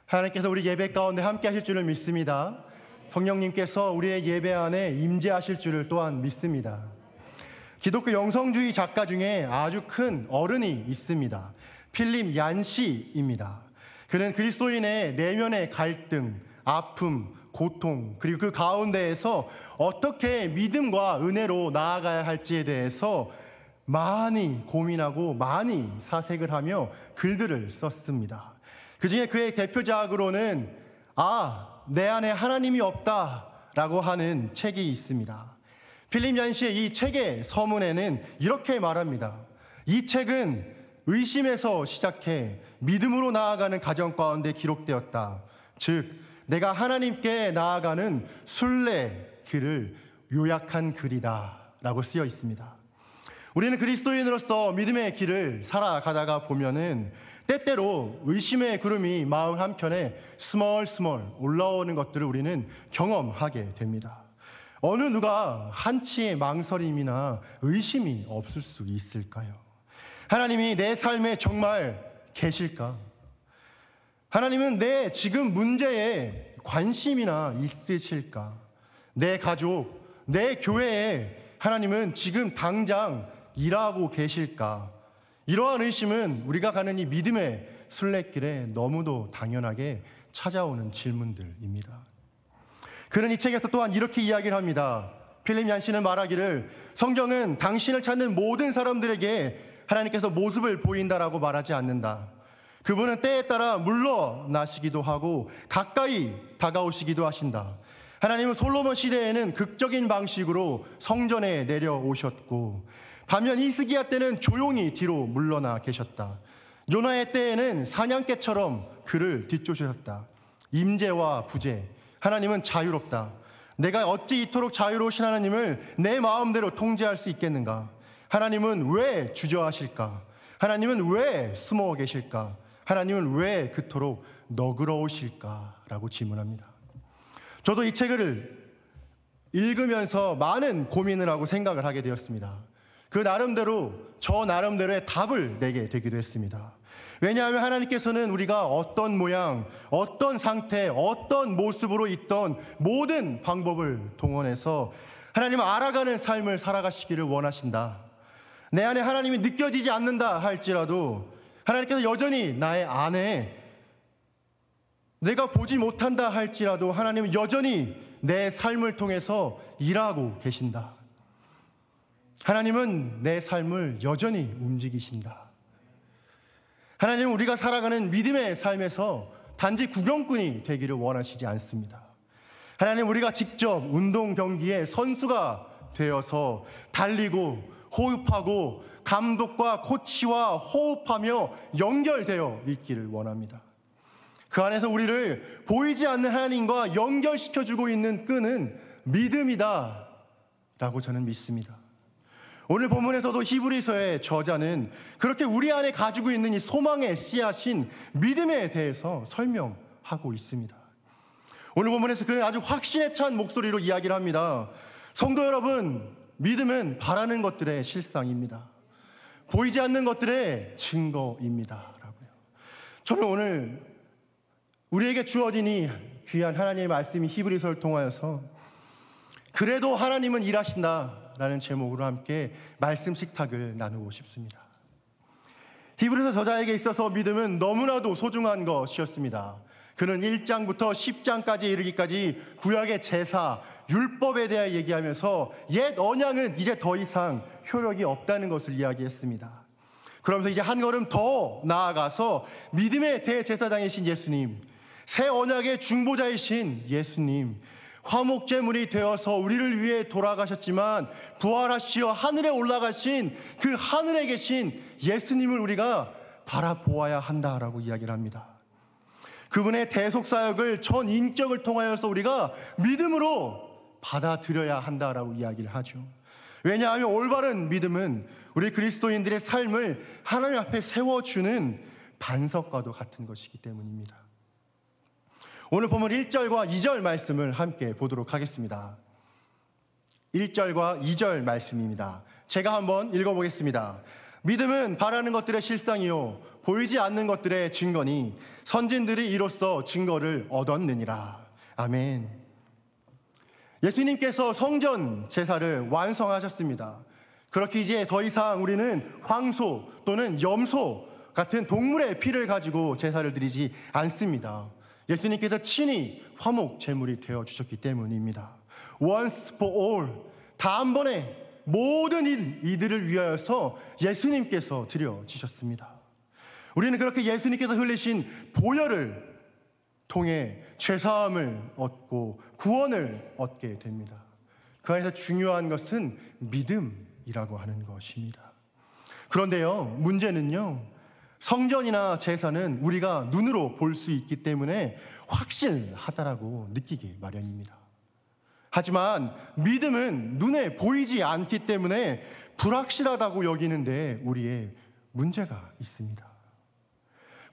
하나님께서 우리 예배 가운데 함께 하실 줄을 믿습니다. 성령님께서 우리의 예배 안에 임재하실 줄을 또한 믿습니다. 기독교 영성주의 작가 중에 아주 큰 어른이 있습니다. 필립 얀시입니다. 그는 그리스도인의 내면의 갈등, 아픔, 고통, 그리고 그 가운데에서 어떻게 믿음과 은혜로 나아가야 할지에 대해서 많이 고민하고 많이 사색을 하며 글들을 썼습니다. 그 중에 그의 대표작으로는 내 안에 하나님이 없다라고 하는 책이 있습니다. 필립 얀시의 이 책의 서문에는 이렇게 말합니다. 이 책은 의심에서 시작해 믿음으로 나아가는 과정 가운데 기록되었다. 즉 내가 하나님께 나아가는 순례길을 요약한 글이다 라고 쓰여 있습니다. 우리는 그리스도인으로서 믿음의 길을 살아가다가 보면은 때때로 의심의 구름이 마음 한켠에 스멀스멀 올라오는 것들을 우리는 경험하게 됩니다. 어느 누가 한치의 망설임이나 의심이 없을 수 있을까요? 하나님이 내 삶에 정말 계실까? 하나님은 내 지금 문제에 관심이나 있으실까? 내 가족, 내 교회에 하나님은 지금 당장 일하고 계실까? 이러한 의심은 우리가 가는 이 믿음의 순례길에 너무도 당연하게 찾아오는 질문들입니다. 그는 이 책에서 또한 이렇게 이야기를 합니다. 필립 얀시는 말하기를 성경은 당신을 찾는 모든 사람들에게 하나님께서 모습을 보인다라고 말하지 않는다. 그분은 때에 따라 물러나시기도 하고 가까이 다가오시기도 하신다. 하나님은 솔로몬 시대에는 극적인 방식으로 성전에 내려오셨고 반면 히스기야 때는 조용히 뒤로 물러나 계셨다. 요나의 때에는 사냥개처럼 그를 뒤쫓으셨다. 임재와 부재, 하나님은 자유롭다. 내가 어찌 이토록 자유로우신 하나님을 내 마음대로 통제할 수 있겠는가? 하나님은 왜 주저하실까? 하나님은 왜 숨어 계실까? 하나님은 왜 그토록 너그러우실까? 라고 질문합니다. 저도 이 책을 읽으면서 많은 고민을 하고 생각을 하게 되었습니다. 그 나름대로 저 나름대로의 답을 내게 되기도 했습니다. 왜냐하면 하나님께서는 우리가 어떤 모양, 어떤 상태, 어떤 모습으로 있던 모든 방법을 동원해서 하나님을 알아가는 삶을 살아가시기를 원하신다. 내 안에 하나님이 느껴지지 않는다 할지라도 하나님께서 여전히 나의 안에 내가 보지 못한다 할지라도 하나님은 여전히 내 삶을 통해서 일하고 계신다. 하나님은 내 삶을 여전히 움직이신다. 하나님은 우리가 살아가는 믿음의 삶에서 단지 구경꾼이 되기를 원하시지 않습니다. 하나님은 우리가 직접 운동 경기의 선수가 되어서 달리고 호흡하고 감독과 코치와 호흡하며 연결되어 있기를 원합니다. 그 안에서 우리를 보이지 않는 하나님과 연결시켜주고 있는 끈은 믿음이다 라고 저는 믿습니다. 오늘 본문에서도 히브리서의 저자는 그렇게 우리 안에 가지고 있는 이 소망의 씨앗인 믿음에 대해서 설명하고 있습니다. 오늘 본문에서 그는 아주 확신에 찬 목소리로 이야기를 합니다. 성도 여러분, 믿음은 바라는 것들의 실상입니다. 보이지 않는 것들의 증거입니다. 라고요. 저는 오늘 우리에게 주어진 이 귀한 하나님의 말씀이 히브리서를 통하여서 그래도 하나님은 일하신다 라는 제목으로 함께 말씀 식탁을 나누고 싶습니다. 히브리서 저자에게 있어서 믿음은 너무나도 소중한 것이었습니다. 그는 1장부터 10장까지 이르기까지 구약의 제사, 율법에 대해 얘기하면서 옛 언약은 이제 더 이상 효력이 없다는 것을 이야기했습니다. 그러면서 이제 한 걸음 더 나아가서 믿음의 대제사장이신 예수님, 새 언약의 중보자이신 예수님, 화목제물이 되어서 우리를 위해 돌아가셨지만 부활하시어 하늘에 올라가신 그 하늘에 계신 예수님을 우리가 바라보아야 한다라고 이야기를 합니다. 그분의 대속사역을 전 인격을 통하여서 우리가 믿음으로 받아들여야 한다라고 이야기를 하죠. 왜냐하면 올바른 믿음은 우리 그리스도인들의 삶을 하나님 앞에 세워주는 반석과도 같은 것이기 때문입니다. 오늘 보면 1절과 2절 말씀을 함께 보도록 하겠습니다. 1절과 2절 말씀입니다. 제가 한번 읽어보겠습니다. 믿음은 바라는 것들의 실상이요 보이지 않는 것들의 증거니 선진들이 이로써 증거를 얻었느니라. 아멘. 예수님께서 성전 제사를 완성하셨습니다. 그렇게 이제 더 이상 우리는 황소 또는 염소 같은 동물의 피를 가지고 제사를 드리지 않습니다. 예수님께서 친히 화목 제물이 되어 주셨기 때문입니다. Once for all, 다음번에 모든 이들을 위하여서 예수님께서 드려지셨습니다. 우리는 그렇게 예수님께서 흘리신 보혈을 통해 죄사함을 얻고 구원을 얻게 됩니다. 그 안에서 중요한 것은 믿음이라고 하는 것입니다. 그런데요, 문제는요, 성전이나 제사는 우리가 눈으로 볼 수 있기 때문에 확실하다라고 느끼기 마련입니다. 하지만 믿음은 눈에 보이지 않기 때문에 불확실하다고 여기는데 우리의 문제가 있습니다.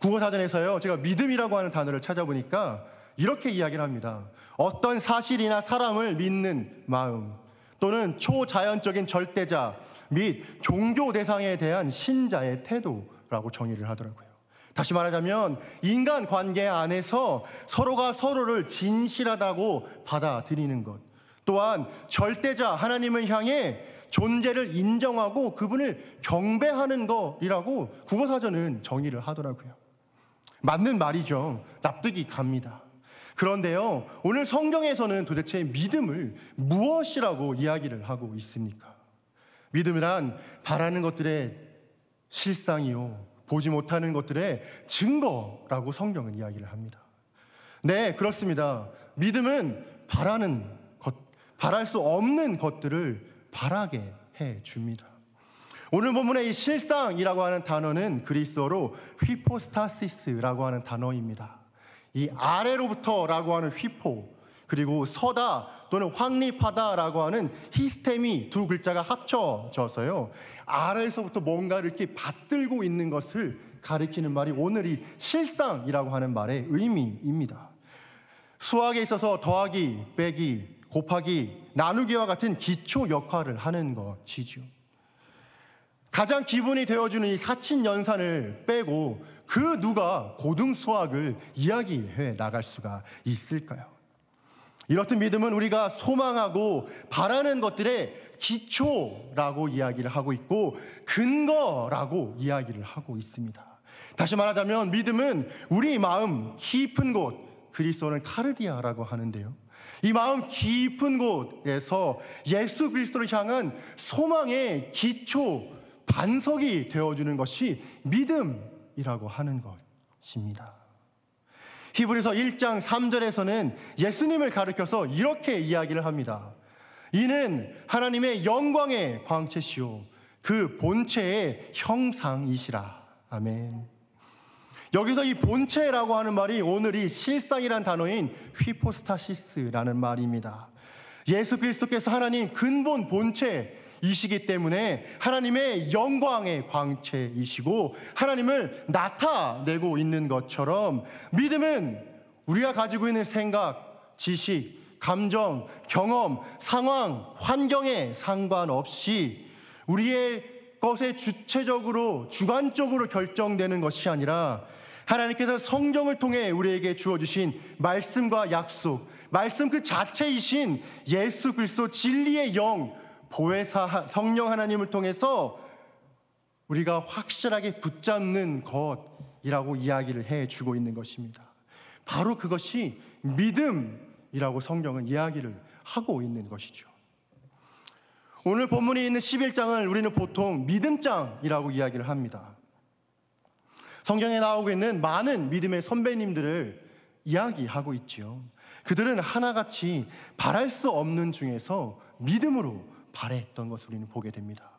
국어사전에서요, 제가 믿음이라고 하는 단어를 찾아보니까 이렇게 이야기를 합니다. 어떤 사실이나 사람을 믿는 마음 또는 초자연적인 절대자 및 종교 대상에 대한 신자의 태도라고 정의를 하더라고요. 다시 말하자면 인간 관계 안에서 서로가 서로를 진실하다고 받아들이는 것, 또한 절대자 하나님을 향해 존재를 인정하고 그분을 경배하는 것이라고 국어사전은 정의를 하더라고요. 맞는 말이죠. 납득이 갑니다. 그런데요, 오늘 성경에서는 도대체 믿음을 무엇이라고 이야기를 하고 있습니까? 믿음이란 바라는 것들의 실상이요 보지 못하는 것들의 증거라고 성경은 이야기를 합니다. 네, 그렇습니다. 믿음은 바랄 수 없는 것들을 바라게 해줍니다. 오늘 본문의 이 실상이라고 하는 단어는 그리스어로 휘포스타시스라고 하는 단어입니다. 이 아래로부터라고 하는 휘포, 그리고 서다 또는 확립하다라고 하는 히스템이 두 글자가 합쳐져서요, 아래에서부터 뭔가를 이렇게 받들고 있는 것을 가리키는 말이 오늘 이 실상이라고 하는 말의 의미입니다. 수학에 있어서 더하기, 빼기, 곱하기, 나누기와 같은 기초 역할을 하는 것이죠. 가장 기본이 되어주는 이 사친연산을 빼고 그 누가 고등수학을 이야기해 나갈 수가 있을까요? 이렇듯 믿음은 우리가 소망하고 바라는 것들의 기초라고 이야기를 하고 있고 근거라고 이야기를 하고 있습니다. 다시 말하자면 믿음은 우리 마음 깊은 곳, 그리스도는 카르디아라고 하는데요, 이 마음 깊은 곳에서 예수 그리스도를 향한 소망의 기초, 반석이 되어주는 것이 믿음이라고 하는 것입니다. 히브리서 1장 3절에서는 예수님을 가리켜서 이렇게 이야기를 합니다. 이는 하나님의 영광의 광채시요 그 본체의 형상이시라. 아멘. 여기서 이 본체라고 하는 말이 오늘 이 실상이란 단어인 휘포스타시스라는 말입니다. 예수 그리스도께서 하나님 근본 본체이시기 때문에 하나님의 영광의 광채이시고 하나님을 나타내고 있는 것처럼 믿음은 우리가 가지고 있는 생각, 지식, 감정, 경험, 상황, 환경에 상관없이 우리의 것에 주체적으로, 주관적으로 결정되는 것이 아니라 하나님께서 성경을 통해 우리에게 주어주신 말씀과 약속, 말씀 그 자체이신 예수 그리스도 진리의 영, 보혜사 성령 하나님을 통해서 우리가 확실하게 붙잡는 것이라고 이야기를 해주고 있는 것입니다. 바로 그것이 믿음이라고 성경은 이야기를 하고 있는 것이죠. 오늘 본문에 있는 11장을 우리는 보통 믿음장이라고 이야기를 합니다. 성경에 나오고 있는 많은 믿음의 선배님들을 이야기하고 있죠. 그들은 하나같이 바랄 수 없는 중에서 믿음으로 바랬던 것을 우리는 보게 됩니다.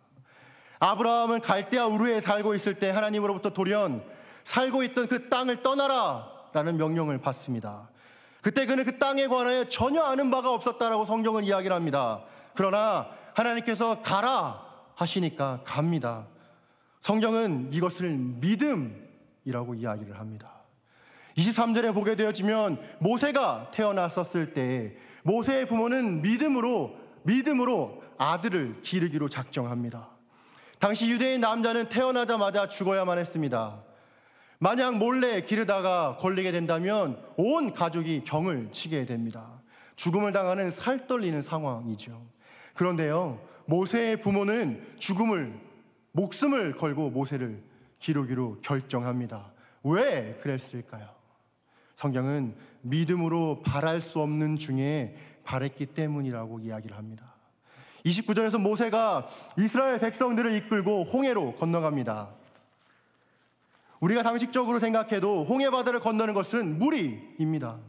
아브라함은 갈대아 우르에 살고 있을 때 하나님으로부터 돌연 살고 있던 그 땅을 떠나라 라는 명령을 받습니다. 그때 그는 그 땅에 관하여 전혀 아는 바가 없었다라고 성경은 이야기를 합니다. 그러나 하나님께서 가라 하시니까 갑니다. 성경은 이것을 믿음이라고 이야기를 합니다. 23절에 보게 되어지면 모세가 태어났었을 때 모세의 부모는 믿음으로 아들을 기르기로 작정합니다. 당시 유대인 남자는 태어나자마자 죽어야만 했습니다. 만약 몰래 기르다가 걸리게 된다면 온 가족이 경을 치게 됩니다. 죽음을 당하는 살떨리는 상황이죠. 그런데요, 모세의 부모는 목숨을 걸고 모세를 기르기로 결정합니다. 왜 그랬을까요? 성경은 믿음으로 바랄 수 없는 중에 바랬기 때문이라고 이야기를 합니다. 29절에서 모세가 이스라엘 백성들을 이끌고 홍해로 건너갑니다. 우리가 상식적으로 생각해도 홍해 바다를 건너는 것은 무리입니다.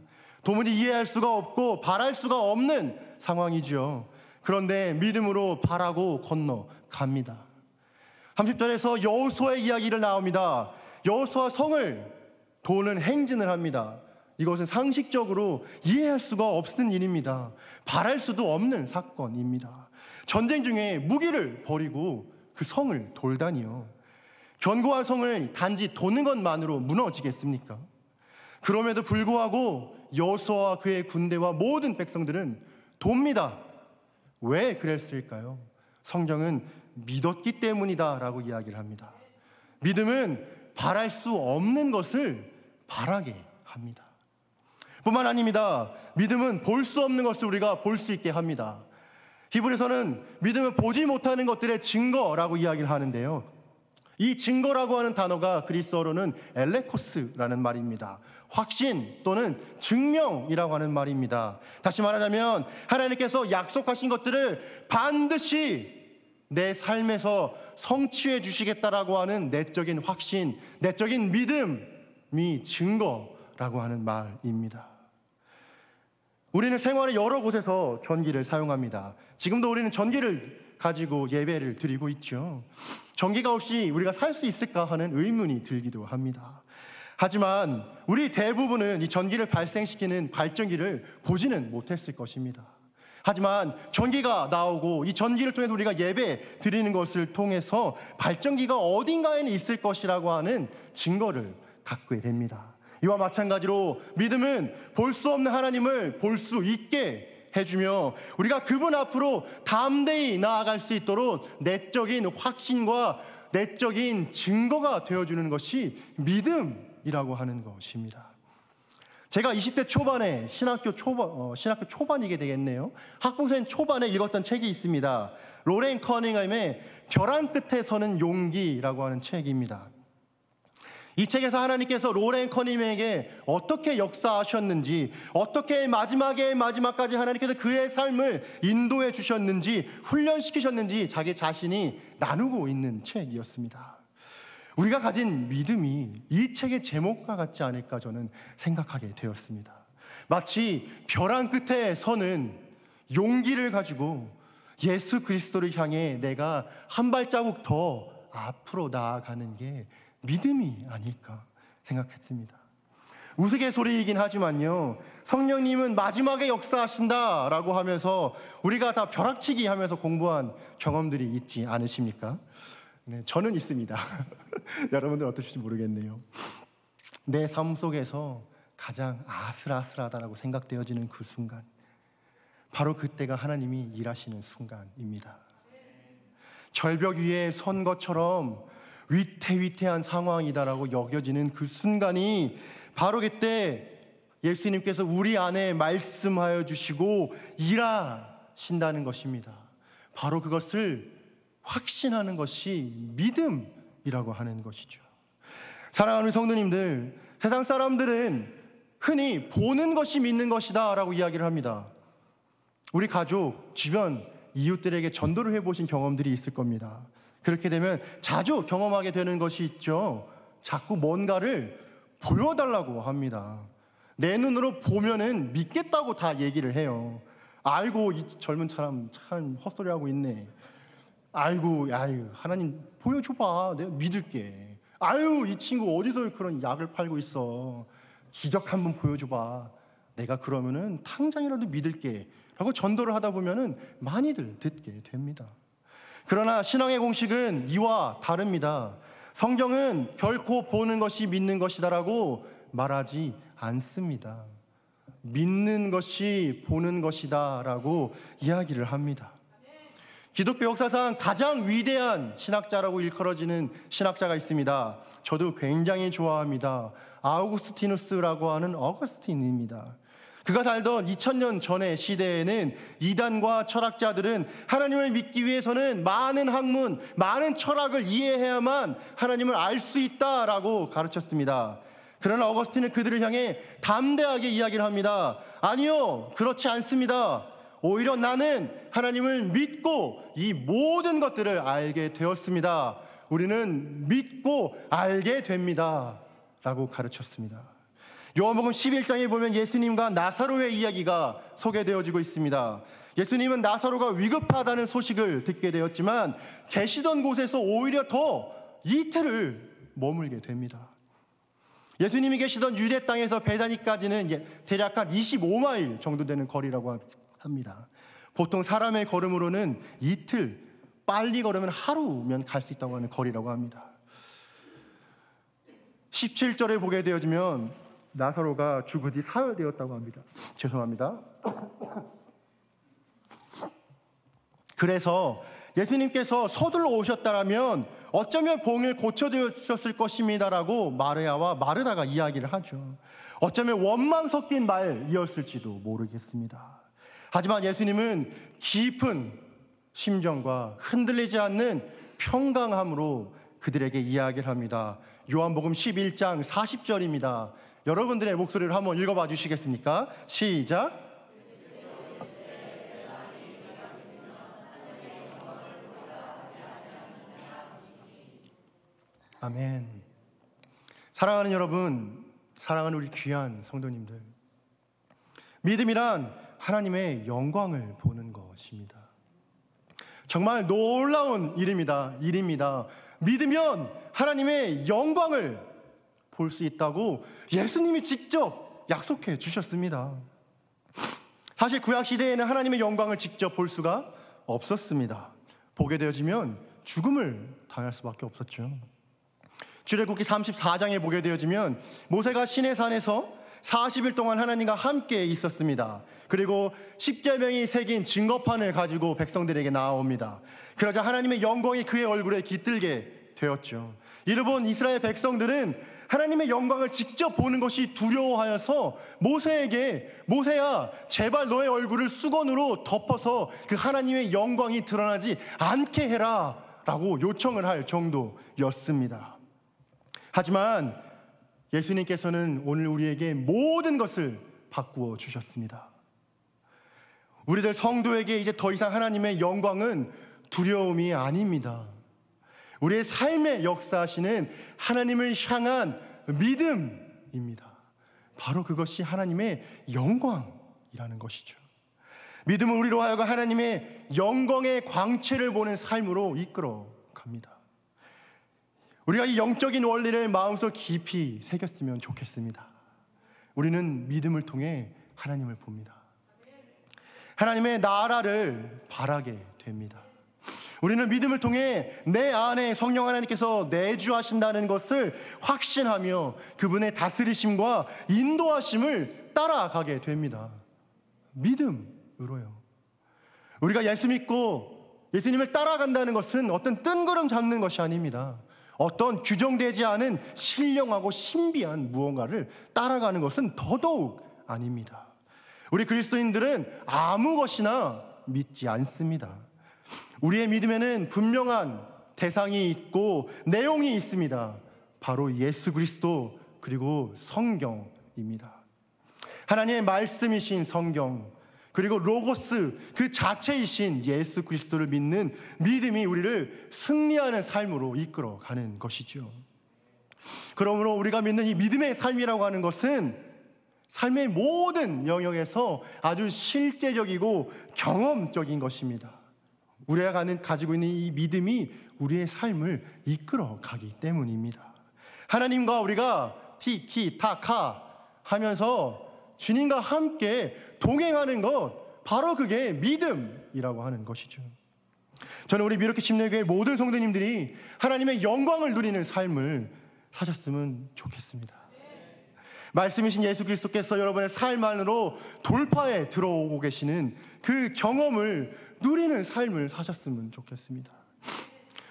도무지 이해할 수가 없고 바랄 수가 없는 상황이죠. 그런데 믿음으로 바라고 건너갑니다. 30절에서 여호수아의 이야기를 나옵니다. 여호수아 성을 도는 행진을 합니다. 이것은 상식적으로 이해할 수가 없는 일입니다. 바랄 수도 없는 사건입니다. 전쟁 중에 무기를 버리고 그 성을 돌다니요. 견고한 성을 단지 도는 것만으로 무너지겠습니까? 그럼에도 불구하고 여호수아와 그의 군대와 모든 백성들은 돕니다. 왜 그랬을까요? 성경은 믿었기 때문이다라고 이야기를 합니다. 믿음은 바랄 수 없는 것을 바라게 합니다. 뿐만 아닙니다. 믿음은 볼 수 없는 것을 우리가 볼 수 있게 합니다. 히브리서는 믿음은 보지 못하는 것들의 증거라고 이야기를 하는데요, 이 증거라고 하는 단어가 그리스어로는 엘레코스라는 말입니다. 확신 또는 증명이라고 하는 말입니다. 다시 말하자면 하나님께서 약속하신 것들을 반드시 내 삶에서 성취해 주시겠다라고 하는 내적인 확신, 내적인 믿음이 증거라고 하는 말입니다. 우리는 생활의 여러 곳에서 전기를 사용합니다. 지금도 우리는 전기를 가지고 예배를 드리고 있죠. 전기가 없이 우리가 살 수 있을까 하는 의문이 들기도 합니다. 하지만 우리 대부분은 이 전기를 발생시키는 발전기를 보지는 못했을 것입니다. 하지만 전기가 나오고 이 전기를 통해서 우리가 예배 드리는 것을 통해서 발전기가 어딘가에는 있을 것이라고 하는 증거를 갖게 됩니다. 이와 마찬가지로 믿음은 볼 수 없는 하나님을 볼 수 있게 해주며 우리가 그분 앞으로 담대히 나아갈 수 있도록 내적인 확신과 내적인 증거가 되어주는 것이 믿음이라고 하는 것입니다. 제가 20대 초반에 신학교 초반이게 되겠네요. 학부생 초반에 읽었던 책이 있습니다. 로렌 커닝ham의 벼랑 끝에 서는 용기라고 하는 책입니다. 이 책에서 하나님께서 로렌 커닝ham에게 어떻게 역사하셨는지, 어떻게 마지막까지 하나님께서 그의 삶을 인도해 주셨는지, 훈련시키셨는지 자기 자신이 나누고 있는 책이었습니다. 우리가 가진 믿음이 이 책의 제목과 같지 않을까 저는 생각하게 되었습니다. 마치 벼랑 끝에 서는 용기를 가지고 예수 그리스도를 향해 내가 한 발자국 더 앞으로 나아가는 게 믿음이 아닐까 생각했습니다. 우스갯소리이긴 하지만요, 성령님은 마지막에 역사하신다라고 하면서 우리가 다 벼락치기 하면서 공부한 경험들이 있지 않으십니까? 네, 저는 있습니다. 여러분들 어떠실지 모르겠네요. 내 삶 속에서 가장 아슬아슬하다라고 생각되어지는 그 순간, 바로 그때가 하나님이 일하시는 순간입니다. 절벽 위에 선 것처럼 위태위태한 상황이다라고 여겨지는 그 순간이 바로 그때 예수님께서 우리 안에 말씀하여 주시고 일하신다는 것입니다. 바로 그것을 확신하는 것이 믿음이라고 하는 것이죠. 사랑하는 성도님들, 세상 사람들은 흔히 보는 것이 믿는 것이다 라고 이야기를 합니다. 우리 가족, 주변 이웃들에게 전도를 해보신 경험들이 있을 겁니다. 그렇게 되면 자주 경험하게 되는 것이 있죠. 자꾸 뭔가를 보여달라고 합니다. 내 눈으로 보면은 믿겠다고 다 얘기를 해요. 아이고, 이 젊은 사람 참 헛소리하고 있네. 아이고, 하나님 보여줘봐, 내가 믿을게. 아유, 이 친구 어디서 그런 약을 팔고 있어. 기적 한번 보여줘봐, 내가 그러면은 당장이라도 믿을게 라고 전도를 하다 보면은 많이들 듣게 됩니다. 그러나 신앙의 공식은 이와 다릅니다. 성경은 결코 보는 것이 믿는 것이다라고 말하지 않습니다. 믿는 것이 보는 것이다라고 이야기를 합니다. 기독교 역사상 가장 위대한 신학자라고 일컬어지는 신학자가 있습니다. 저도 굉장히 좋아합니다. 아우구스티누스라고 하는 어거스틴입니다. 그가 살던 2000년 전의 시대에는 이단과 철학자들은 하나님을 믿기 위해서는 많은 학문, 많은 철학을 이해해야만 하나님을 알 수 있다라고 가르쳤습니다. 그러나 어거스틴은 그들을 향해 담대하게 이야기를 합니다. 아니요, 그렇지 않습니다. 오히려 나는 하나님을 믿고 이 모든 것들을 알게 되었습니다. 우리는 믿고 알게 됩니다 라고 가르쳤습니다. 요한복음 11장에 보면 예수님과 나사로의 이야기가 소개되어지고 있습니다. 예수님은 나사로가 위급하다는 소식을 듣게 되었지만 계시던 곳에서 오히려 더 이틀을 머물게 됩니다. 예수님이 계시던 유대 땅에서 베다니까지는 대략 한 25마일 정도 되는 거리라고 합니다. 보통 사람의 걸음으로는 이틀, 빨리 걸으면 하루면 갈 수 있다고 하는 거리라고 합니다. 17절에 보게 되어지면 나사로가 죽은 지 사흘 되었다고 합니다. 죄송합니다. 그래서 예수님께서 서둘러 오셨다라면 어쩌면 봉을 고쳐주셨을 것입니다라고 마르야와 마르다가 이야기를 하죠. 어쩌면 원망 섞인 말이었을지도 모르겠습니다. 하지만 예수님은 깊은 심정과 흔들리지 않는 평강함으로 그들에게 이야기를 합니다. 요한복음 11장 40절입니다. 여러분들의 목소리를 한번 읽어봐 주시겠습니까? 시작. 아멘. 사랑하는 여러분, 사랑하는 우리 귀한 성도님들, 믿음이란 하나님의 영광을 보는 것입니다. 정말 놀라운 일입니다. 믿으면 하나님의 영광을 볼 수 있다고 예수님이 직접 약속해 주셨습니다. 사실 구약시대에는 하나님의 영광을 직접 볼 수가 없었습니다. 보게 되어지면 죽음을 당할 수밖에 없었죠. 출애굽기 34장에 보게 되어지면 모세가 시내산에서 40일 동안 하나님과 함께 있었습니다. 그리고 십계명이 새긴 증거판을 가지고 백성들에게 나옵니다. 그러자 하나님의 영광이 그의 얼굴에 깃들게 되었죠. 이를 본 이스라엘 백성들은 하나님의 영광을 직접 보는 것이 두려워하여서 모세에게, 모세야 제발 너의 얼굴을 수건으로 덮어서 그 하나님의 영광이 드러나지 않게 해라 라고 요청을 할 정도였습니다. 하지만 예수님께서는 오늘 우리에게 모든 것을 바꾸어 주셨습니다. 우리들 성도에게 이제 더 이상 하나님의 영광은 두려움이 아닙니다. 우리의 삶에 역사하시는 하나님을 향한 믿음입니다. 바로 그것이 하나님의 영광이라는 것이죠. 믿음은 우리로 하여금 하나님의 영광의 광채를 보는 삶으로 이끌어 갑니다. 우리가 이 영적인 원리를 마음속 깊이 새겼으면 좋겠습니다. 우리는 믿음을 통해 하나님을 봅니다. 하나님의 나라를 바라게 됩니다. 우리는 믿음을 통해 내 안에 성령 하나님께서 내주하신다는 것을 확신하며 그분의 다스리심과 인도하심을 따라가게 됩니다. 믿음으로요. 우리가 예수 믿고 예수님을 따라간다는 것은 어떤 뜬구름 잡는 것이 아닙니다. 어떤 규정되지 않은 신령하고 신비한 무언가를 따라가는 것은 더더욱 아닙니다. 우리 그리스도인들은 아무 것이나 믿지 않습니다. 우리의 믿음에는 분명한 대상이 있고 내용이 있습니다. 바로 예수 그리스도 그리고 성경입니다. 하나님의 말씀이신 성경 그리고 로고스 그 자체이신 예수 그리스도를 믿는 믿음이 우리를 승리하는 삶으로 이끌어가는 것이죠. 그러므로 우리가 믿는 이 믿음의 삶이라고 하는 것은 삶의 모든 영역에서 아주 실제적이고 경험적인 것입니다. 우리가 가지고 있는 이 믿음이 우리의 삶을 이끌어가기 때문입니다. 하나님과 우리가 티키타카 하면서 주님과 함께 동행하는 것, 바로 그게 믿음이라고 하는 것이죠. 저는 우리 미러키 침례교회 모든 성도님들이 하나님의 영광을 누리는 삶을 사셨으면 좋겠습니다. 말씀이신 예수 그리스도께서 여러분의 삶 안으로 돌파해 들어오고 계시는 그 경험을 누리는 삶을 사셨으면 좋겠습니다.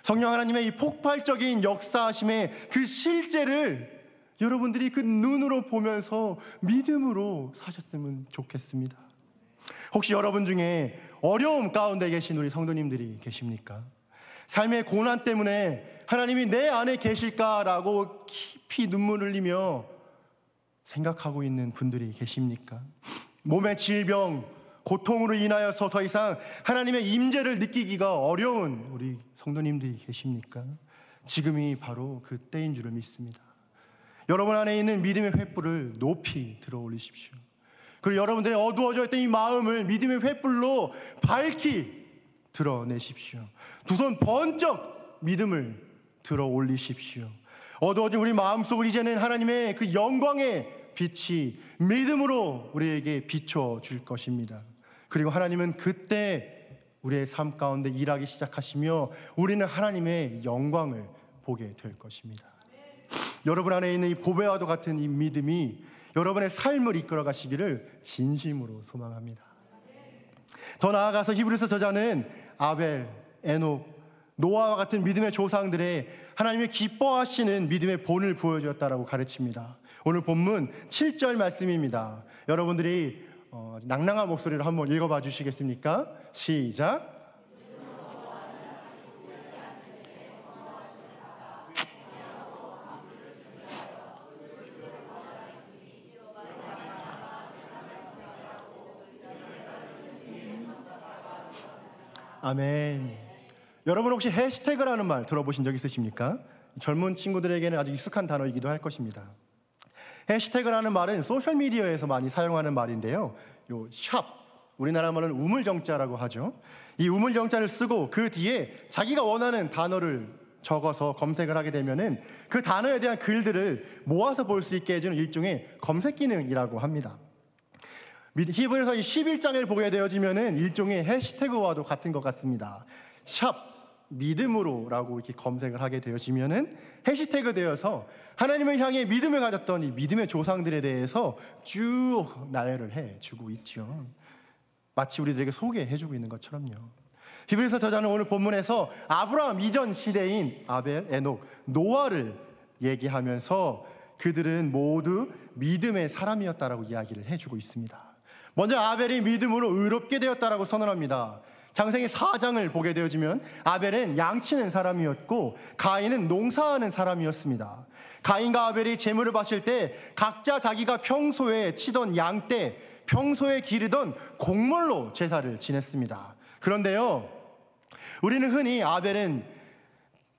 성령 하나님의 이 폭발적인 역사하심의 그 실제를 여러분들이 그 눈으로 보면서 믿음으로 사셨으면 좋겠습니다. 혹시 여러분 중에 어려움 가운데 계신 우리 성도님들이 계십니까? 삶의 고난 때문에 하나님이 내 안에 계실까라고 깊이 눈물 흘리며 생각하고 있는 분들이 계십니까? 몸의 질병, 고통으로 인하여서 더 이상 하나님의 임재를 느끼기가 어려운 우리 성도님들이 계십니까? 지금이 바로 그 때인 줄을 믿습니다. 여러분 안에 있는 믿음의 횃불을 높이 들어 올리십시오. 그리고 여러분들의 어두워져 있던 이 마음을 믿음의 횃불로 밝히 드러내십시오. 두 손 번쩍 믿음을 들어 올리십시오. 어두워진 우리 마음속을 이제는 하나님의 그 영광의 빛이 믿음으로 우리에게 비춰 줄 것입니다. 그리고 하나님은 그때 우리의 삶 가운데 일하기 시작하시며 우리는 하나님의 영광을 보게 될 것입니다. 여러분 안에 있는 이 보배와도 같은 이 믿음이 여러분의 삶을 이끌어 가시기를 진심으로 소망합니다. 더 나아가서 히브리서 저자는 아벨, 에녹, 노아와 같은 믿음의 조상들의 하나님의 기뻐하시는 믿음의 본을 보여주었다라고 가르칩니다. 오늘 본문 7절 말씀입니다. 여러분들이 낭낭한 목소리로 한번 읽어봐 주시겠습니까? 시작. 아멘. 여러분 혹시 해시태그라는 말 들어보신 적 있으십니까? 젊은 친구들에게는 아주 익숙한 단어이기도 할 것입니다. 해시태그라는 말은 소셜미디어에서 많이 사용하는 말인데요, 요 샵, 우리나라 말은 우물정자라고 하죠. 이 우물정자를 쓰고 그 뒤에 자기가 원하는 단어를 적어서 검색을 하게 되면은 그 단어에 대한 글들을 모아서 볼 수 있게 해주는 일종의 검색 기능이라고 합니다. 히브리서 이 11장을 보게 되어지면은 일종의 해시태그와도 같은 것 같습니다. 샵 믿음으로라고 이렇게 검색을 하게 되어지면은 해시태그 되어서 하나님을 향해 믿음을 가졌던 이 믿음의 조상들에 대해서 쭉 나열을 해주고 있죠. 마치 우리들에게 소개해주고 있는 것처럼요. 히브리서 저자는 오늘 본문에서 아브라함 이전 시대인 아벨, 에녹, 노아를 얘기하면서 그들은 모두 믿음의 사람이었다라고 이야기를 해주고 있습니다. 먼저 아벨이 믿음으로 의롭게 되었다라고 선언합니다. 창세기 4장을 보게 되어지면 아벨은 양치는 사람이었고 가인은 농사하는 사람이었습니다. 가인과 아벨이 제물을 바칠 때 각자 자기가 평소에 치던 양떼, 평소에 기르던 곡물로 제사를 지냈습니다. 그런데요, 우리는 흔히 아벨은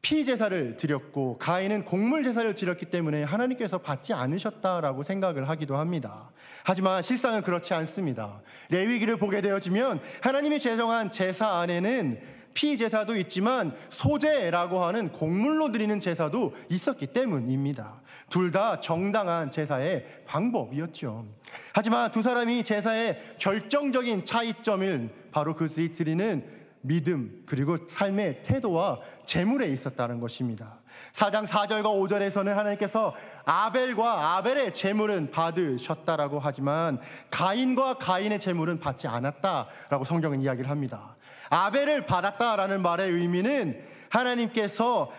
피 제사를 드렸고 가인은 곡물 제사를 드렸기 때문에 하나님께서 받지 않으셨다라고 생각을 하기도 합니다. 하지만 실상은 그렇지 않습니다. 레위기를 보게 되어지면 하나님이 제정한 제사 안에는 피 제사도 있지만 소제라고 하는 곡물로 드리는 제사도 있었기 때문입니다. 둘 다 정당한 제사의 방법이었죠. 하지만 두 사람이 제사의 결정적인 차이점을 바로 그들이 드리는 믿음 그리고 삶의 태도와 재물에 있었다는 것입니다. 4장 4절과 5절에서는 하나님께서 아벨과 아벨의 재물은 받으셨다라고 하지만 가인과 가인의 재물은 받지 않았다라고 성경은 이야기를 합니다. 아벨을 받았다라는 말의 의미는 하나님께서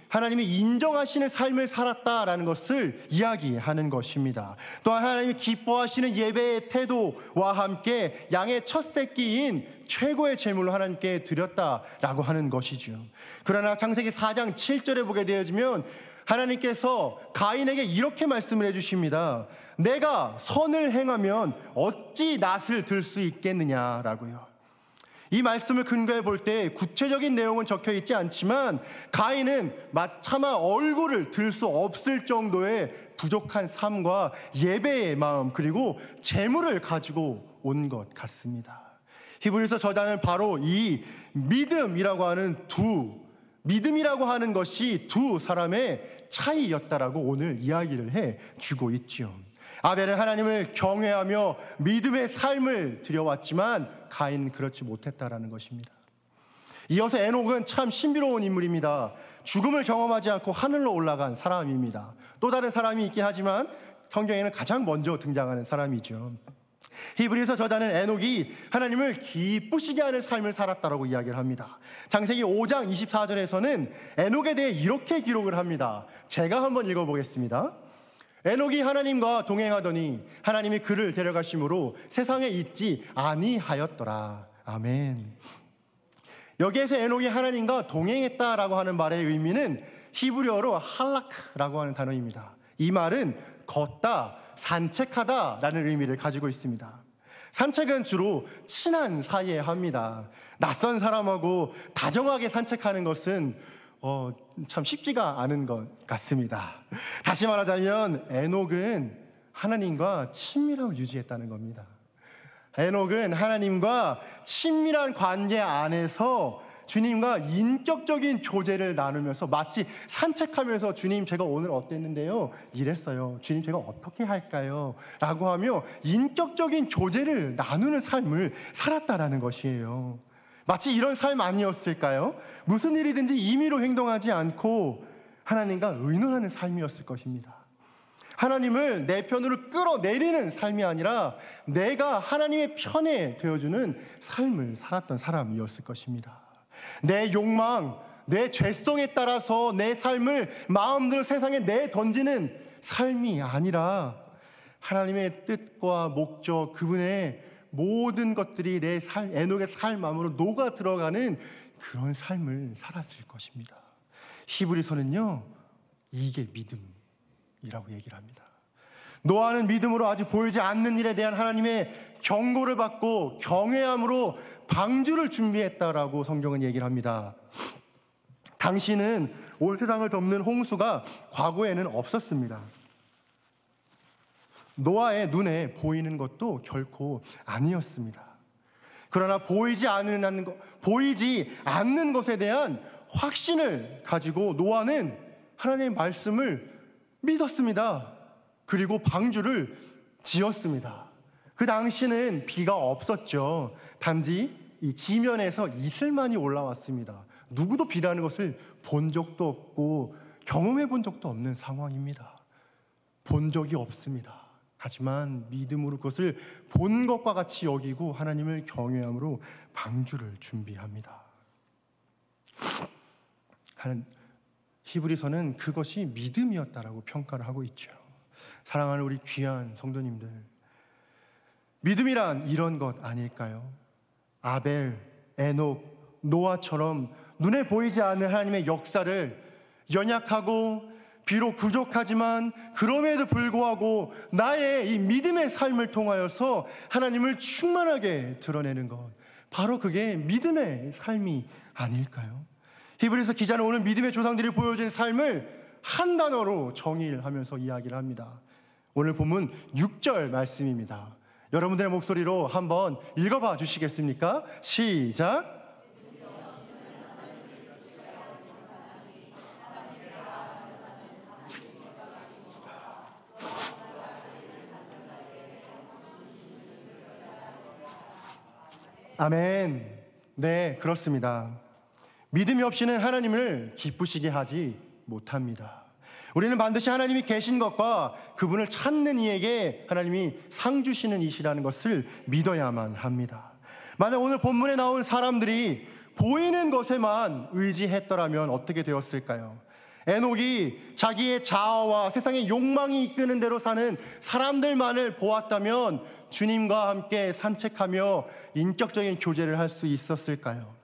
하나님이 인정하시는 삶을 살았다라는 것을 이야기하는 것입니다. 또한 하나님이 기뻐하시는 예배의 태도와 함께 양의 첫 새끼인 최고의 제물로 하나님께 드렸다라고 하는 것이죠. 그러나 창세기 4장 7절에 보게 되어지면 하나님께서 가인에게 이렇게 말씀을 해주십니다. 내가 선을 행하면 어찌 낫을 들 수 있겠느냐라고요. 이 말씀을 근거해 볼 때 구체적인 내용은 적혀 있지 않지만 가인은 차마 얼굴을 들 수 없을 정도의 부족한 삶과 예배의 마음 그리고 재물을 가지고 온 것 같습니다. 히브리서 저자는 바로 이 믿음이라고 하는 것이 두 사람의 차이였다라고 오늘 이야기를 해주고 있죠. 아벨은 하나님을 경외하며 믿음의 삶을 드려왔지만 가인은 그렇지 못했다라는 것입니다. 이어서 에녹은 참 신비로운 인물입니다. 죽음을 경험하지 않고 하늘로 올라간 사람입니다. 또 다른 사람이 있긴 하지만 성경에는 가장 먼저 등장하는 사람이죠. 히브리서 저자는 에녹이 하나님을 기쁘시게 하는 삶을 살았다라고 이야기를 합니다. 창세기 5장 24절에서는 에녹에 대해 이렇게 기록을 합니다. 제가 한번 읽어보겠습니다. 에녹이 하나님과 동행하더니 하나님이 그를 데려가심으로 세상에 있지 아니하였더라. 아멘. 여기에서 에녹이 하나님과 동행했다라고 하는 말의 의미는 히브리어로 할라크라고 하는 단어입니다. 이 말은 걷다, 산책하다라는 의미를 가지고 있습니다. 산책은 주로 친한 사이에 합니다. 낯선 사람하고 다정하게 산책하는 것은 참 쉽지가 않은 것 같습니다. 다시 말하자면 에녹은 하나님과 친밀함을 유지했다는 겁니다. 에녹은 하나님과 친밀한 관계 안에서 주님과 인격적인 교제를 나누면서 마치 산책하면서 주님 제가 오늘 어땠는데요? 이랬어요. 주님 제가 어떻게 할까요? 라고 하며 인격적인 교제를 나누는 삶을 살았다라는 것이에요. 마치 이런 삶 아니었을까요? 무슨 일이든지 임의로 행동하지 않고 하나님과 의논하는 삶이었을 것입니다. 하나님을 내 편으로 끌어내리는 삶이 아니라 내가 하나님의 편에 되어주는 삶을 살았던 사람이었을 것입니다. 내 욕망, 내 죄성에 따라서 내 삶을 마음대로 세상에 내던지는 삶이 아니라 하나님의 뜻과 목적, 그분의 모든 것들이 내 삶, 에녹의 삶 안으로 녹아 들어가는 그런 삶을 살았을 것입니다. 히브리서는요, 이게 믿음이라고 얘기를 합니다. 노아는 믿음으로 아직 보이지 않는 일에 대한 하나님의 경고를 받고 경외함으로 방주를 준비했다라고 성경은 얘기를 합니다. 당시는 온 세상을 덮는 홍수가 과거에는 없었습니다. 노아의 눈에 보이는 것도 결코 아니었습니다. 그러나 보이지 않는 것에 대한 확신을 가지고 노아는 하나님의 말씀을 믿었습니다. 그리고 방주를 지었습니다. 그 당시는 비가 없었죠. 단지 이 지면에서 이슬만이 올라왔습니다. 누구도 비라는 것을 본 적도 없고 경험해 본 적도 없는 상황입니다. 본 적이 없습니다. 하지만 믿음으로 그것을 본 것과 같이 여기고 하나님을 경외함으로 방주를 준비합니다. 히브리서는 그것이 믿음이었다라고 평가를 하고 있죠. 사랑하는 우리 귀한 성도님들, 믿음이란 이런 것 아닐까요? 아벨, 에녹, 노아처럼 눈에 보이지 않는 하나님의 역사를 연약하고 비록 부족하지만 그럼에도 불구하고 나의 이 믿음의 삶을 통하여서 하나님을 충만하게 드러내는 것, 바로 그게 믿음의 삶이 아닐까요? 히브리서 기자는 오늘 믿음의 조상들이 보여준 삶을 한 단어로 정의를 하면서 이야기를 합니다. 오늘 본문 6절 말씀입니다. 여러분들의 목소리로 한번 읽어봐 주시겠습니까? 시작! 아멘. 네, 그렇습니다. 믿음이 없이는 하나님을 기쁘시게 하지 못합니다. 우리는 반드시 하나님이 계신 것과 그분을 찾는 이에게 하나님이 상 주시는 이시라는 것을 믿어야만 합니다. 만약 오늘 본문에 나온 사람들이 보이는 것에만 의지했더라면 어떻게 되었을까요? 에녹이 자기의 자아와 세상의 욕망이 이끄는 대로 사는 사람들만을 보았다면 주님과 함께 산책하며 인격적인 교제를 할 수 있었을까요?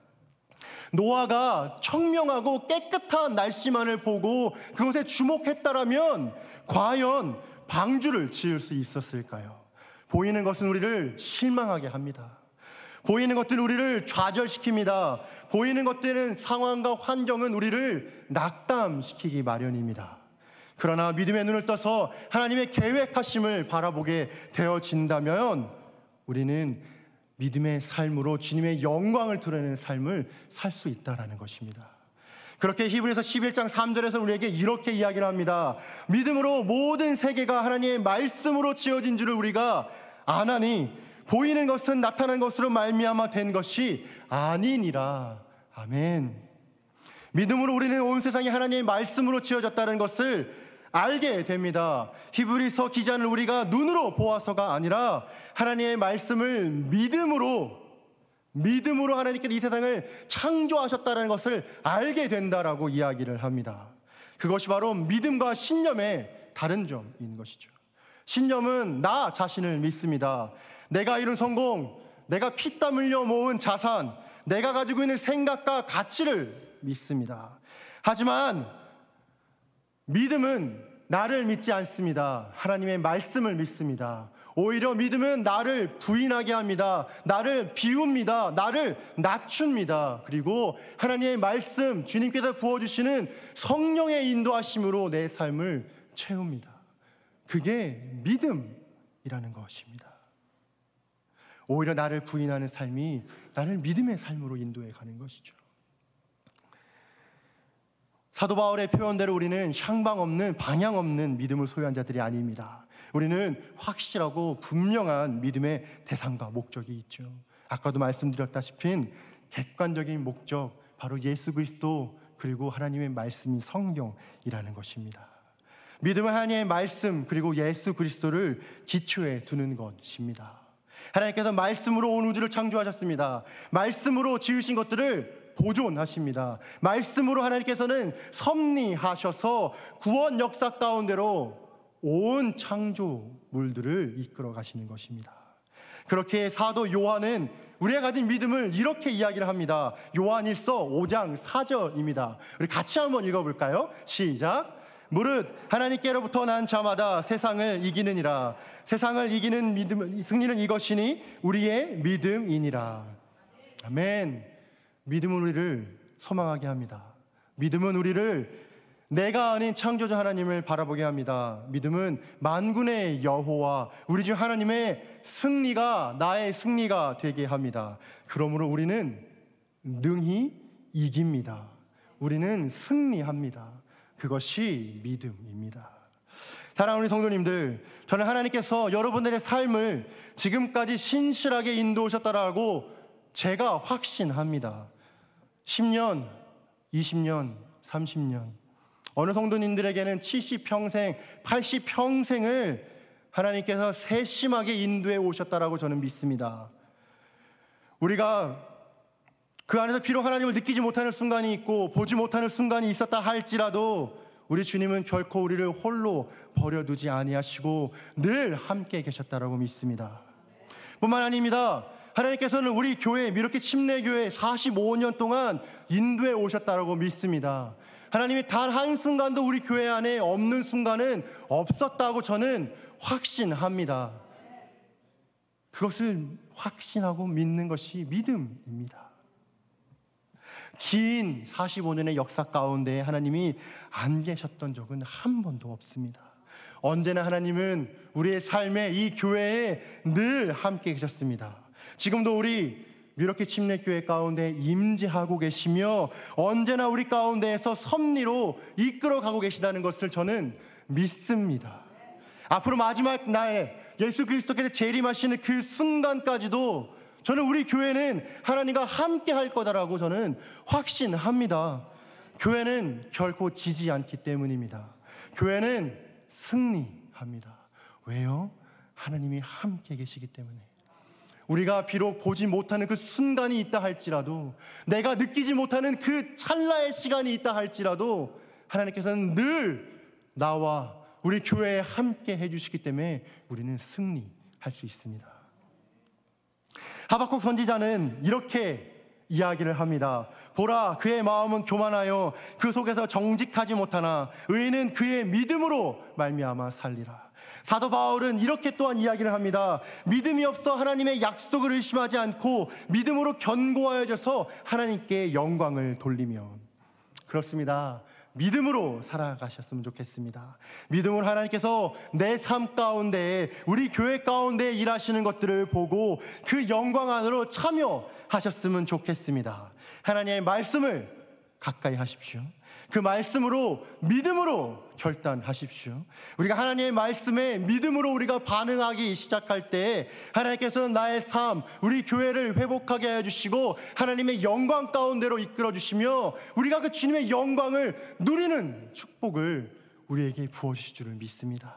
노아가 청명하고 깨끗한 날씨만을 보고 그것에 주목했다라면 과연 방주를 지을 수 있었을까요? 보이는 것은 우리를 실망하게 합니다. 보이는 것들은 우리를 좌절시킵니다. 보이는 것들은 상황과 환경은 우리를 낙담시키기 마련입니다. 그러나 믿음의 눈을 떠서 하나님의 계획하심을 바라보게 되어진다면 우리는 믿음의 삶으로 주님의 영광을 드러내는 삶을 살 수 있다는 것입니다. 그렇게 히브리서 11장 3절에서 우리에게 이렇게 이야기를 합니다. 믿음으로 모든 세계가 하나님의 말씀으로 지어진 줄을 우리가 아나니 보이는 것은 나타난 것으로 말미암아 된 것이 아니니라. 아멘. 믿음으로 우리는 온 세상이 하나님의 말씀으로 지어졌다는 것을 알게 됩니다. 히브리서 기자는 우리가 눈으로 보아서가 아니라 하나님의 말씀을 믿음으로 하나님께서 이 세상을 창조하셨다는 것을 알게 된다라고 이야기를 합니다. 그것이 바로 믿음과 신념의 다른 점인 것이죠. 신념은 나 자신을 믿습니다. 내가 이룬 성공, 내가 피땀 흘려 모은 자산, 내가 가지고 있는 생각과 가치를 믿습니다. 하지만 믿음은 나를 믿지 않습니다. 하나님의 말씀을 믿습니다. 오히려 믿음은 나를 부인하게 합니다. 나를 비웁니다. 나를 낮춥니다. 그리고 하나님의 말씀, 주님께서 부어주시는 성령의 인도하심으로 내 삶을 채웁니다. 그게 믿음이라는 것입니다. 오히려 나를 부인하는 삶이 나를 믿음의 삶으로 인도해 가는 것이죠. 사도 바울의 표현대로 우리는 향방 없는, 방향 없는 믿음을 소유한 자들이 아닙니다. 우리는 확실하고 분명한 믿음의 대상과 목적이 있죠. 아까도 말씀드렸다시피 객관적인 목적, 바로 예수 그리스도, 그리고 하나님의 말씀이 성경이라는 것입니다. 믿음은 하나님의 말씀 그리고 예수 그리스도를 기초에 두는 것입니다. 하나님께서 말씀으로 온 우주를 창조하셨습니다. 말씀으로 지으신 것들을 보존하십니다. 말씀으로 하나님께서는 섭리하셔서 구원 역사 가운데로 온 창조물들을 이끌어 가시는 것입니다. 그렇게 사도 요한은 우리가 가진 믿음을 이렇게 이야기를 합니다. 요한일서 5장 4절입니다. 우리 같이 한번 읽어볼까요? 시작. 무릇 하나님께로부터 난 자마다 세상을 이기느니라. 세상을 이기는 믿음, 승리는 이것이니 우리의 믿음이니라. 아멘. 믿음은 우리를 소망하게 합니다. 믿음은 우리를 내가 아닌 창조자 하나님을 바라보게 합니다. 믿음은 만군의 여호와 우리 주 하나님의 승리가 나의 승리가 되게 합니다. 그러므로 우리는 능히 이깁니다. 우리는 승리합니다. 그것이 믿음입니다. 사랑하는 우리 성도님들, 저는 하나님께서 여러분들의 삶을 지금까지 신실하게 인도하셨다라고 제가 확신합니다. 10년, 20년, 30년, 어느 성도님들에게는 70평생, 80평생을 하나님께서 세심하게 인도해 오셨다라고 저는 믿습니다. 우리가 그 안에서 비록 하나님을 느끼지 못하는 순간이 있고 보지 못하는 순간이 있었다 할지라도 우리 주님은 결코 우리를 홀로 버려두지 아니하시고 늘 함께 계셨다라고 믿습니다. 뿐만 아닙니다. 하나님께서는 우리 교회, 미르키 침례교회 45년 동안 인도해 오셨다라고 믿습니다. 하나님이 단 한순간도 우리 교회 안에 없는 순간은 없었다고 저는 확신합니다. 그것을 확신하고 믿는 것이 믿음입니다. 긴 45년의 역사 가운데 하나님이 안 계셨던 적은 한 번도 없습니다. 언제나 하나님은 우리의 삶에, 이 교회에 늘 함께 계셨습니다. 지금도 우리 미러키 침례교회 가운데 임재하고 계시며 언제나 우리 가운데에서 섭리로 이끌어가고 계시다는 것을 저는 믿습니다. 앞으로 마지막 날 예수 그리스도께서 재림하시는 그 순간까지도 저는 우리 교회는 하나님과 함께 할 거다라고 저는 확신합니다. 교회는 결코 지지 않기 때문입니다. 교회는 승리합니다. 왜요? 하나님이 함께 계시기 때문에. 우리가 비록 보지 못하는 그 순간이 있다 할지라도, 내가 느끼지 못하는 그 찰나의 시간이 있다 할지라도 하나님께서는 늘 나와 우리 교회에 함께 해주시기 때문에 우리는 승리할 수 있습니다. 하박국 선지자는 이렇게 이야기를 합니다. 보라, 그의 마음은 교만하여 그 속에서 정직하지 못하나 의인은 그의 믿음으로 말미암아 살리라. 사도 바울은 이렇게 또한 이야기를 합니다. 믿음이 없어 하나님의 약속을 의심하지 않고 믿음으로 견고하여져서 하나님께 영광을 돌리면. 그렇습니다. 믿음으로 살아가셨으면 좋겠습니다. 믿음으로 하나님께서 내 삶 가운데, 우리 교회 가운데 일하시는 것들을 보고 그 영광 안으로 참여하셨으면 좋겠습니다. 하나님의 말씀을 가까이 하십시오. 그 말씀으로, 믿음으로 결단하십시오. 우리가 하나님의 말씀에 믿음으로 우리가 반응하기 시작할 때 하나님께서는 나의 삶, 우리 교회를 회복하게 해주시고 하나님의 영광 가운데로 이끌어 주시며 우리가 그 주님의 영광을 누리는 축복을 우리에게 부어주실 줄을 믿습니다.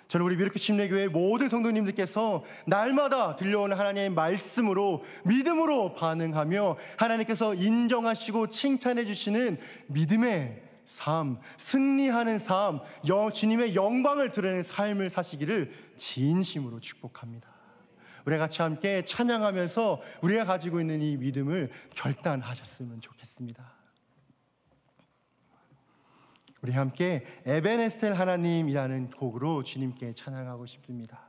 저는 우리 미라클 침례교회 모든 성도님들께서 날마다 들려오는 하나님의 말씀으로 믿음으로 반응하며 하나님께서 인정하시고 칭찬해 주시는 믿음의 삶, 승리하는 삶, 주님의 영광을 드러내는 삶을 사시기를 진심으로 축복합니다. 우리가 같이 함께 찬양하면서 우리가 가지고 있는 이 믿음을 결단하셨으면 좋겠습니다. 우리 함께 에베네셀 하나님이라는 곡으로 주님께 찬양하고 싶습니다.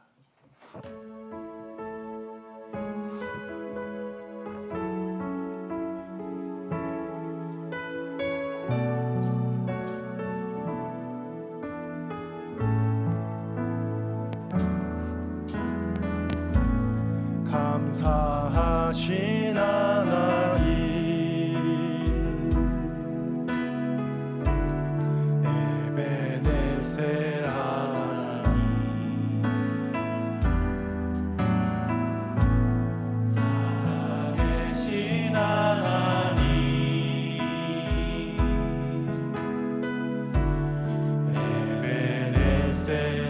감사하신 하나님, 에베네셀 하나님, 살아계신 하나님, 에베네셀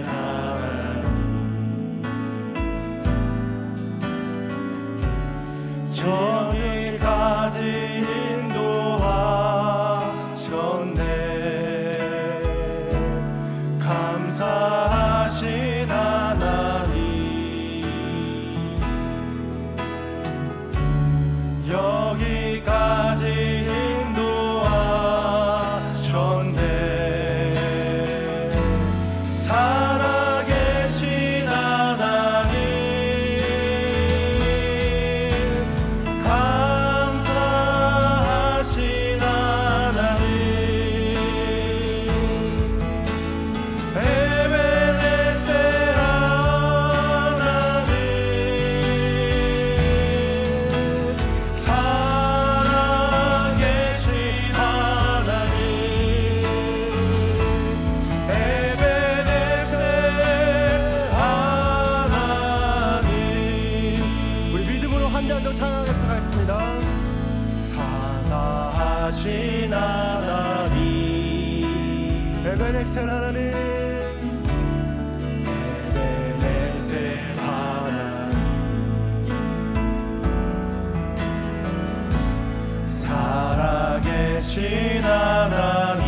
저기까지 인도하셨네. 감사하신 하나님, 여기까지 인도하셨네. 살아계신 하나님, 사랑하신 하나님, 에베네셀 하나님, 에베네셀 하나님, 살아계신 하나님,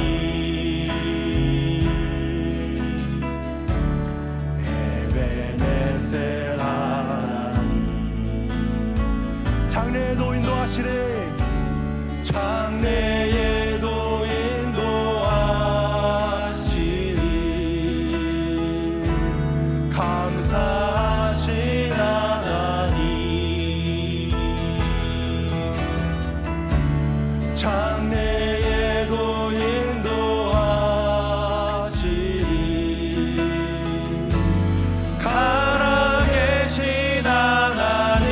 에베네셀 하나님, 장래에도 인도하시네. 장래에도 인도하시니 감사하신 하나님, 장래에도 인도하시니 살아계신 하나님,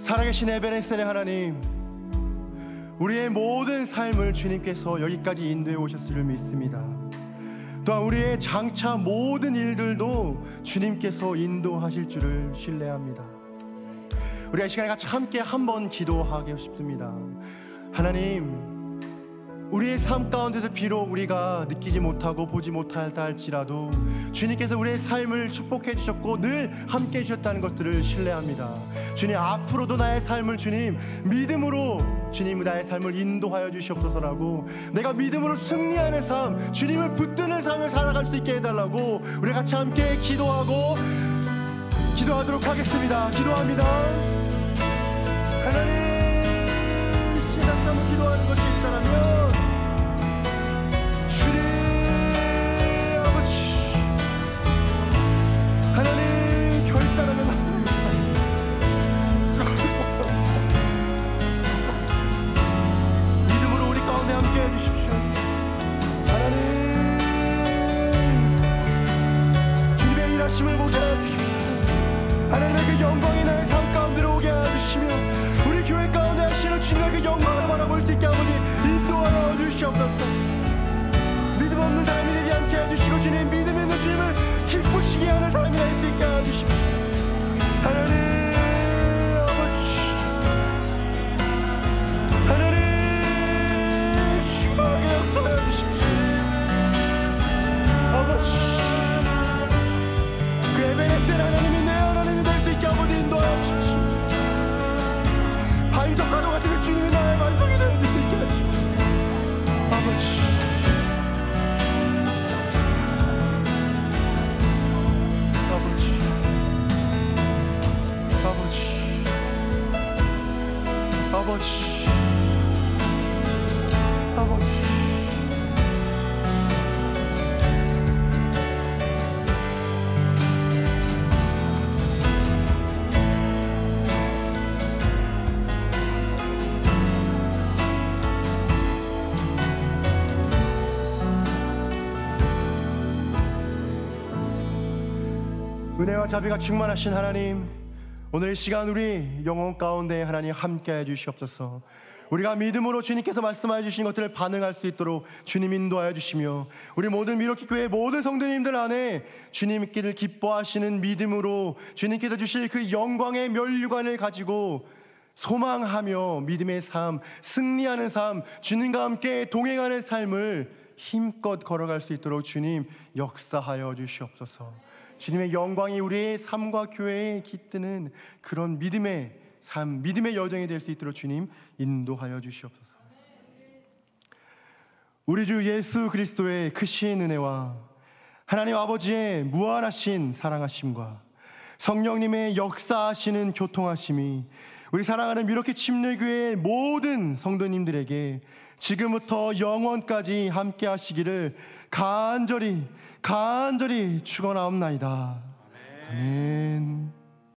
살아계신 에베네셀의 하나님, 우리의 모든 삶을 주님께서 여기까지 인도해 오셨을 줄 믿습니다. 또한 우리의 장차 모든 일들도 주님께서 인도하실 줄을 신뢰합니다. 우리가 이 시간에 같이 함께 한번 기도하고 싶습니다. 하나님, 우리의 삶 가운데서 비록 우리가 느끼지 못하고 보지 못하다 할지라도 주님께서 우리의 삶을 축복해 주셨고 늘 함께 해주셨다는 것들을 신뢰합니다. 주님, 앞으로도 나의 삶을 주님 믿음으로 주님 나의 삶을 인도하여 주시옵소서라고, 내가 믿음으로 승리하는 삶, 주님을 붙드는 삶을 살아갈 수 있게 해달라고 우리 같이 함께 기도하도록 하겠습니다. 기도합니다. 하나님, 다시 한번 기도하는 것이 있다면 주님 아버지, 하나님 결단하면 주시옵소서. 믿음 없는 사람이 되지 않게 해주시고 주님 믿음 있는 주님을 기쁘시게 하는 사람이 될 수 있게 해주시옵소서. 하나님 아버지, 하나님 심하게 역사하여 주십시오. 아버지, 그 에베네셀 하나님이 내 하나님이 될 수 있게 아버지 인도하여 주십시오. 반석 가족 같은 그 주님이 나의 반석이 되어 줄 수 있게 해주십시오. 아버지, 아버지, 아버지, 은혜와 자비가 충만하신 하나님, 오늘 이 시간 우리 영혼 가운데 하나님 함께해 주시옵소서. 우리가 믿음으로 주님께서 말씀하여 주신 것들을 반응할 수 있도록 주님 인도하여 주시며, 우리 모든 미러키 교회 모든 성도님들 안에 주님께를 기뻐하시는 믿음으로 주님께서 주실 그 영광의 면류관을 가지고 소망하며 믿음의 삶, 승리하는 삶, 주님과 함께 동행하는 삶을 힘껏 걸어갈 수 있도록 주님 역사하여 주시옵소서. 주님의 영광이 우리의 삶과 교회에 깃드는 그런 믿음의 삶, 믿음의 여정이 될 수 있도록 주님 인도하여 주시옵소서. 우리 주 예수 그리스도의 크신 은혜와 하나님 아버지의 무한하신 사랑하심과 성령님의 역사하시는 교통하심이 우리 사랑하는 미러키 침례교회의 모든 성도님들에게 지금부터 영원까지 함께 하시기를 간절히 축원하옵나이다. 아멘.